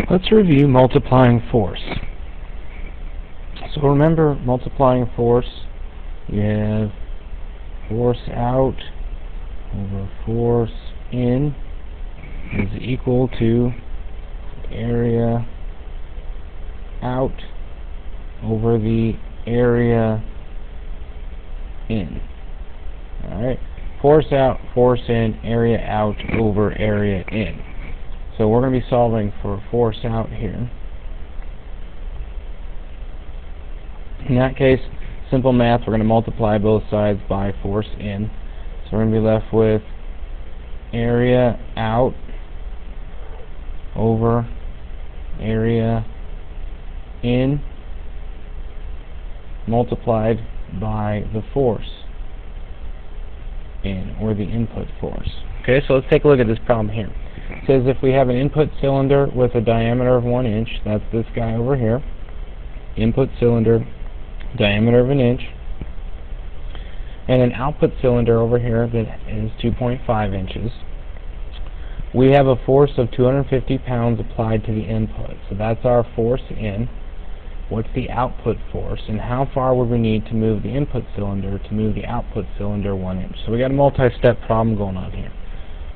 Let's review multiplying force. So remember, multiplying force, you have force out over force in is equal to area out over the area in. Alright, force out, force in, area out over area in. So we're going to be solving for force out here. In that case, simple math, we're going to multiply both sides by force in. So we're going to be left with area out over area in multiplied by the force in, or the input force. Okay, so let's take a look at this problem here. It says if we have an input cylinder with a diameter of 1 inch, that's this guy over here, input cylinder, diameter of 1 inch, and an output cylinder over here that is 2.5 inches, we have a force of 250 pounds applied to the input. So that's our force in. What's the output force, and how far would we need to move the input cylinder to move the output cylinder 1 inch? So we got a multi-step problem going on here.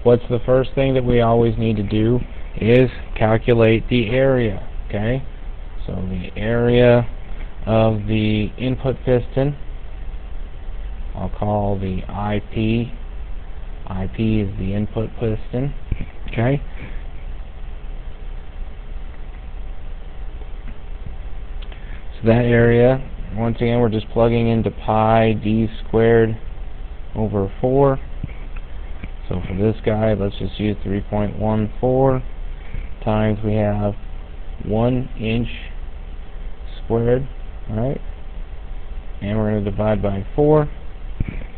What's the first thing that we always need to do is calculate the area, okay? So the area of the input piston, I'll call the IP. IP is the input piston, okay? So that area, once again, we're just plugging into pi d squared over 4. So for this guy, let's just use 3.14 times we have 1 inch squared, alright? And we're going to divide by 4.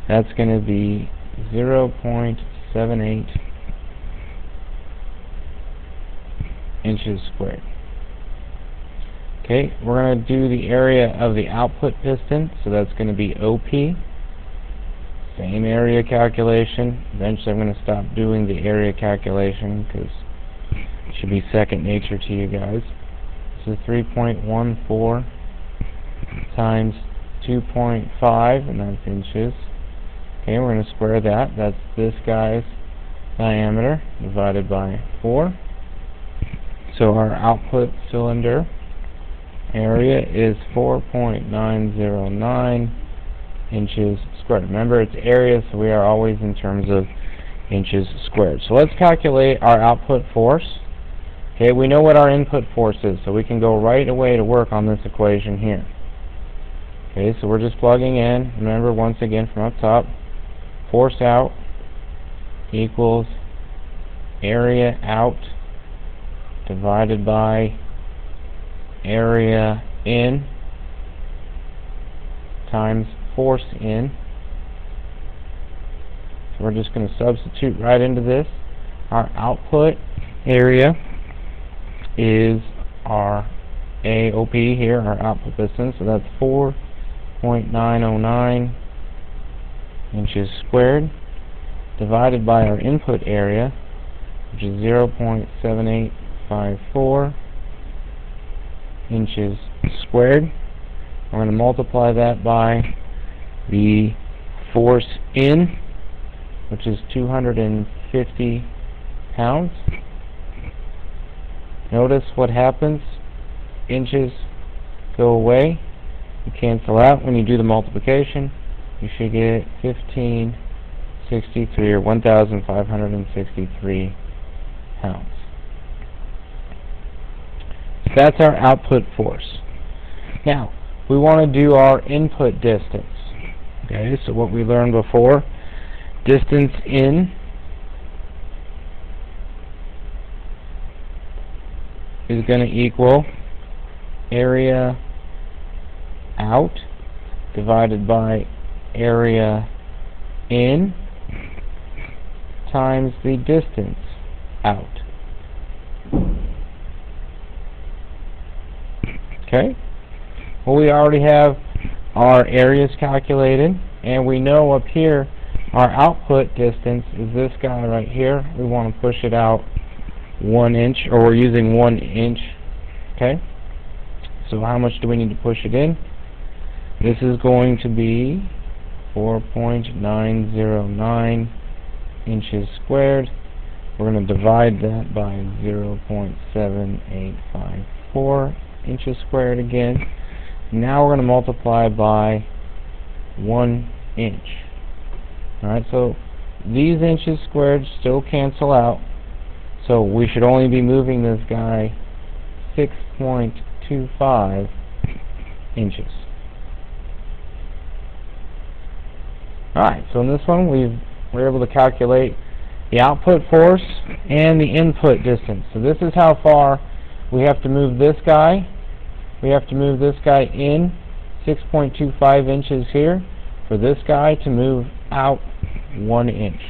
That's going to be 0.78 inches squared. Okay, we're going to do the area of the output piston, so that's going to be OP. Same area calculation. Eventually I'm going to stop doing the area calculation because it should be second nature to you guys. This is 3.14 times 2.5, and that's inches. Okay, we're going to square that. That's this guy's diameter divided by 4. So our output cylinder area is 4.909 inches squared. Remember, it's area, so we are always in terms of inches squared. So let's calculate our output force. Okay, we know what our input force is, so we can go right away to work on this equation here. Okay, so we're just plugging in. Remember, once again, from up top, force out equals area out divided by area in times force in. So we're just going to substitute right into this. Our output area is our AOP here, our output piston, so that's 4.909 inches squared divided by our input area, which is 0.7854 inches squared. We're going to multiply that by the force in, which is 250 pounds. Notice what happens. Inches go away. You cancel out when you do the multiplication. You should get 1563 or 1,563 pounds. So that's our output force. Now, we want to do our input distance. Okay, so what we learned before, distance in is going to equal area out divided by area in times the distance out. Okay? Well, we already have our areas calculated, and we know up here our output distance is this guy right here. We want to push it out 1 inch, or we're using 1 inch. Okay, so how much do we need to push it in? This is going to be 4.909 inches squared. We're going to divide that by 0.7854 inches squared again. Now we're going to multiply by 1 inch. Alright, so these inches squared still cancel out, so we should only be moving this guy 6.25 inches. Alright, so in this one we're able to calculate the output force and the input distance. So this is how far we have to move this guy. We have to move this guy in 6.25 inches here for this guy to move out 1 inch.